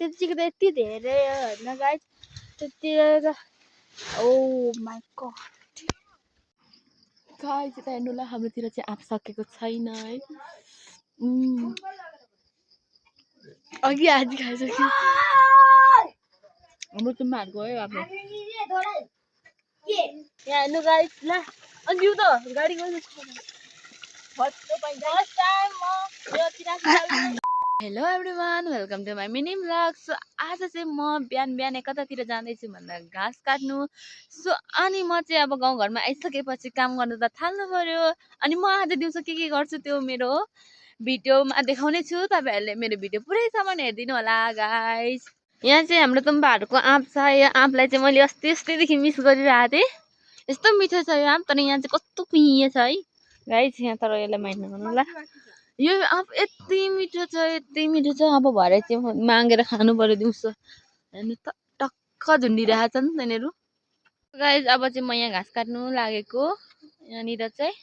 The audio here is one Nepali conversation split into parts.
त्यतिको त यति धेरै होइन गाइस त्यति ओ माई गॉड गाइस यता हेर्नुला हाम्रोतिर चाहिँ आँप सकेको छैन है अघि आज खाइसक्यो हाम्रो तुम्बाहरूको है अब यहाँ हेर्नु गाइस ल अनि यो त गाडी गयो hello everyone welcome to my mini vlog so आज चाहिँ म बिहान कतातिर जाँदैछु भन्दा घाँस काट्नु सो अनि म चाहिँ अब गाउँघरमा आइसकेपछि काम गर्नु त थाल्नु पर्यो अनि म आज दिउँसो के गर्छु त्यो मेरो भिडियोमा देखाउने छु तपाईहरुले मेरो भिडियो पुरैसम्म हेरिदिनु होला गाइस यहाँ चाहिँ हाम्रो तुम्बाहरूको आँप छ यो आँपलाई चाहिँ मैले अस्तिदेखि मिस गरिरहेको थिएँ यस्तो मिठो छ यो आँप तर यहाँ चाहिँ कस्तो कुहिए छ है गाइस यहाँ तर यसलाई माइन्ड नगर्नु ल यो आँप यति मिठो छ अब भरे चाहिँ मागेर खानु पर्यो दिउँसो हेर्नु त टक्क झुन्डिरहेछ नि तिनीहरू गाइस अब चाहिँ म यहाँ घाँस काट्नु लागेको यहाँनिर चाहिँ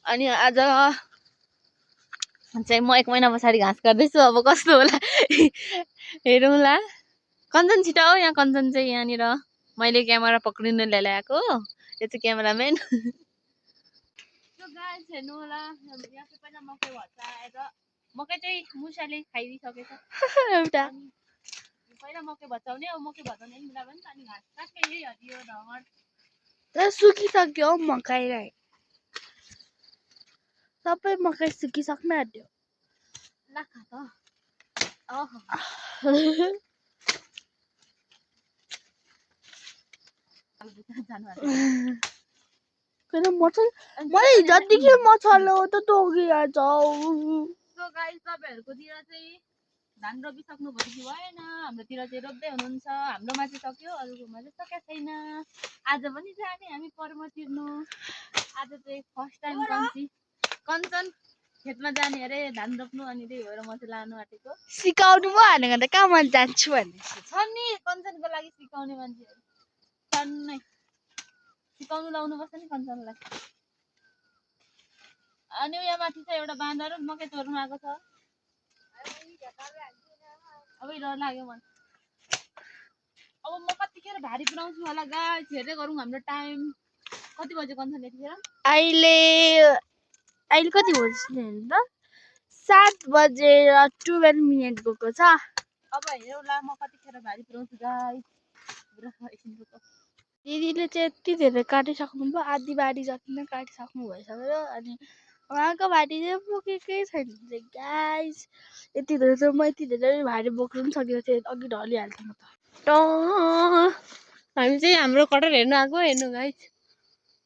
अनि आज चाहिँ म 1 महिना पछाडि घाँस काट्दैछु अब कस्तो होला हेरौँला कञ्चन छिटो हो यहाँ कञ्चन चाहिँ यहाँनिर मैले क्यामेरा पक्रिनु ल्याएको यो चाहिँ क्यामेराम्यान गाइस हेर्नु होला यहाँ चाहिँ पहिला मकै भचाएर मकै चाहिँ मुसाले खाइदिइसकेछ एउटा पहिला मकै भचाउने अब मकै भचाउने मिला पनि त अनि घाँस काट्ने यही हरियो ढङ्गर तर सुकिसक्यो हौ मकैलाई सबै मकै सुकिसक्न आँट्यो ला खा त अह किन मलाई जतिकै मसला हो त तोकिहाल्छ सो गाइस तपाईहरुकोतिर चाहिँ धान रोपिसक्नु भयो कि भएन हाम्रोतिर चाहिँ रोप्दै हुनुहुन्छ हाम्रोमा चाहिँ सक्यो अरूकोमा चाहिँ सकेको छैन आज पनि जाने हामी कर्म तिर्नु आज चाहिँ फर्स्ट टाइम कञ्चन खेतमा जाने अरे धान रोप्नु अनि त्यही भएर म चाहिँ लानु आँटेको सिकाउनु भयो भनेको त कहाँ मन जान्छु भन्ने छन् नि कञ्चनको लागि सिकाउने मान्छेहरू छन् नै सिकाउनु लाउनु पर्छ नि कञ्चनलाई अनि यहाँ माथि चाहिँ एउटा बाँदर मकै चोर्नु आएको छ अब डर लाग्यो मलाई अब म कतिखेर भारी पुऱ्याउँछु होला गाइस हेर्दै गरौँ हाम्रो टाइम कति बजे कञ्चन यतिखेर अहिले कति बज्यो हेर्नु त 7 बजेर 12 मिनेट गएको छ अब हेरौँला म कतिखेर भारी पुऱ्याउँछु गाइस दिदीले चाहिँ यति धेरै काटिसक्नु भयो आधी बारी जति नै काटिसक्नु भइसक्यो अनि उहाँको भारी चाहिँ बोकेकै छैन गाइस यति धेरै चाहिँ म यति धेरै भारी बोक्नु पनि सकेको थिएँ अघि ढलिहाल्थेँ म त हामी चाहिँ हाम्रो कटर हेर्नु आएको हेर्नु गाइस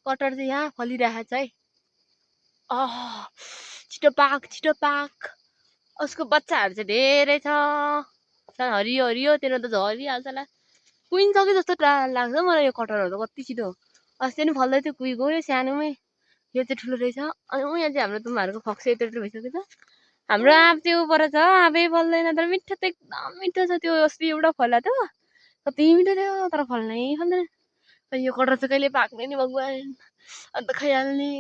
कटर चाहिँ यहाँ फलिरहेको छ है छिटो पाक उसको बच्चाहरू चाहिँ धेरै छ हरियो हरियो तेरो त झरिहाल्छ होला कुहिसक्यो जस्तो लाग्छ मलाई यो कटरहरू त कति छिटो अस्ति पनि फल्दै थियो कुहि गयो सानोमै यो चाहिँ ठुलो रहेछ अनि यहाँ चाहिँ हाम्रो तुम्बाहरूको फक्स यत्रो भइसकेको छ हाम्रो आँप त्यो पर छ आँपै फल्दैन तर मिठो त एकदम मिठो छ त्यो अस्ति एउटा फला थियो कति मिठो थियो तर फल्नै फल्दैन यो कटर चाहिँ कहिले पाक्ने नि भगवान् अन्त खाइहाल्ने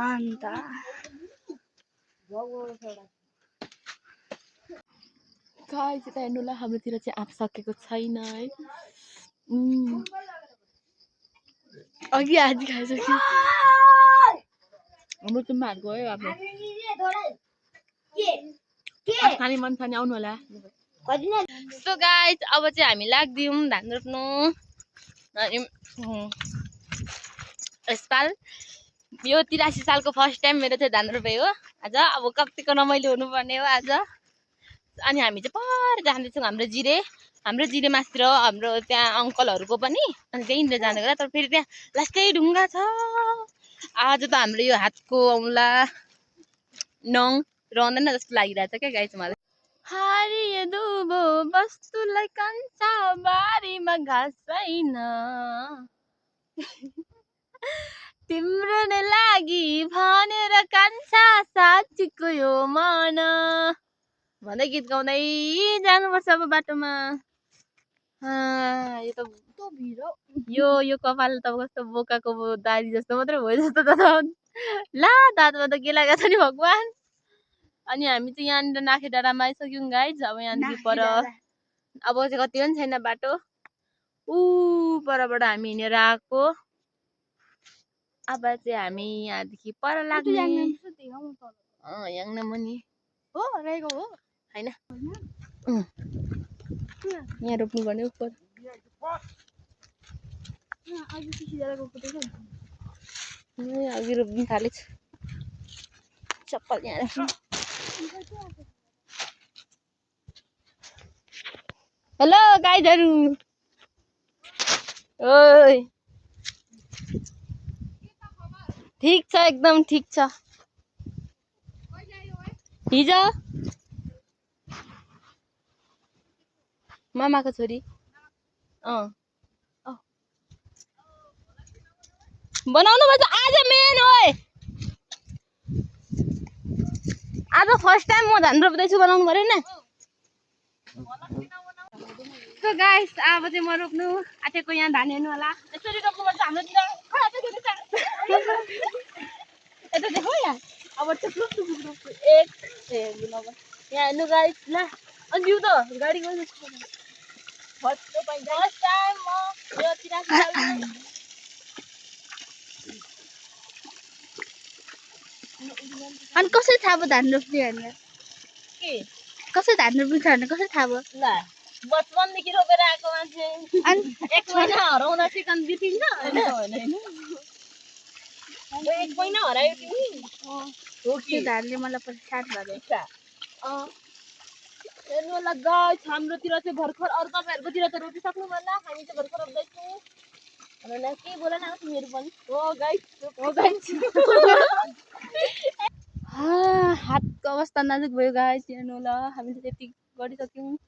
अन्त गाइस यता हेर्नुला हाम्रोतिर चाहिँ आँप सकेको छैन है अघि आज खाइसक्यो हाम्रो तुम्बाहरूको है अब खाने मन छ भने आउनु होला सो गाइस अब चाहिँ हामी लाग्दियौँ धान रोप्नु अनि यसपाल यो 83 सालको फर्स्ट टाइम मेरो चाहिँ धान रोपे हो आज अब कतिको रमाइलो हुनुपर्ने हो आज अनि हामी चाहिँ पर जाँदैछौँ हाम्रो जिरे मासतिर हाम्रो त्यहाँ अङ्कलहरूको पनि अनि त्यहीँनिर जाँदै होला तर फेरि त्यहाँ लास्टै ढुङ्गा छ आज त हाम्रो यो हातको औँला नङ रहँदैन जस्तो लागिरहेछ क्या गाइस मलाई हरियो दुबो बस्तुलाई कान्छा बारीमा घाँस छैन तिम्रो नै मान्छेको यो मन भन्दै गीत गाउँदै जानुपर्छ अब बाटोमा। यो त यो कपाल त कस्तो बोकाको दारी जस्तो मात्रै भयो जस्तो त ला दाँतमा त के लागेको छ नि भगवान्। अनि हामी चाहिँ यहाँनिर नाखे डाँडामा आइसक्यौँ गाइज। अब यहाँदेखि पर अब चाहिँ कति पनि छैन बाटो, ऊ परबाट हामी हिँडेर आएको। अब चाहिँ हामी यहाँदेखि पर लाग्ने याङ्ना मुनि हो रहेको हो होइन यहाँ रोप्नु पर्ने उपर अघि रोप्नु थालेछ। चप्पल यहाँ राख्नु। हेलो गाइजहरू, ओइ ठिक छ, एकदम ठिक छ। हिजो मामाको छोरी बनाउनु पर्छ आज मेन हो। आज फर्स्ट टाइम म धान रोप्दैछु, बनाउनु पऱ्यो नि। सो गाइस अब चाहिँ म रोप्नु आँटेको यहाँ धान हेर्नु होला। यसरी रोप्नुपर्छ हाम्रोतिर। यता देखो यहाँ अब एक यहाँ हेर्नु गाइस ल। अनि जिउ त गाडी गयो फर्स्ट टाइम म यो अनि कसरी थाहा भयो धान रोप्ने भनेर? के कसरी धान रोप्नु छ भने कसरी थाहा भयो? ल बचपनदेखि रोपेर आएको मान्छे अनि एक महिना हराउँदा चाहिँ कान बितिन्छ होइन? एक महिना हरायो तिमी हो कि? त्यो धानले मलाई परेशान गरेछ। हेर्नु होला गाइस, हाम्रोतिर चाहिँ भर्खर, अरू तपाईँहरूकोतिर त रोपिसक्नु होला, हामी चाहिँ भर्खर रोप्दैछौँ। के बोला न तिमीहरू पनि हो गाइस। हातको अवस्था नाजुक भयो गाइस, हेर्नु होला। हामीले त्यति गरिसक्यौँ।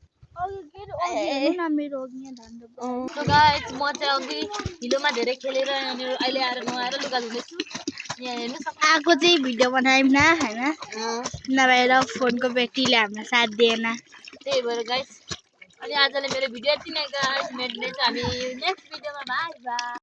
मेरो धान रोप्नु गाइस म चाहिँ अघि हिलोमा धेरै खेलेर यहाँनिर अहिले आएर नुहाएर लुगा धुँदैछु। यहाँ हेर्नु आएको चाहिँ भिडियो बनायौँ न होइन, नभएर फोनको ब्याट्रीले हामीलाई साथ दिएन। त्यही भएर गाइस। अनि आजले मेरो भिडियो यति नै गाइस। हामी नेक्स्ट भिडियोमा बाई बाई।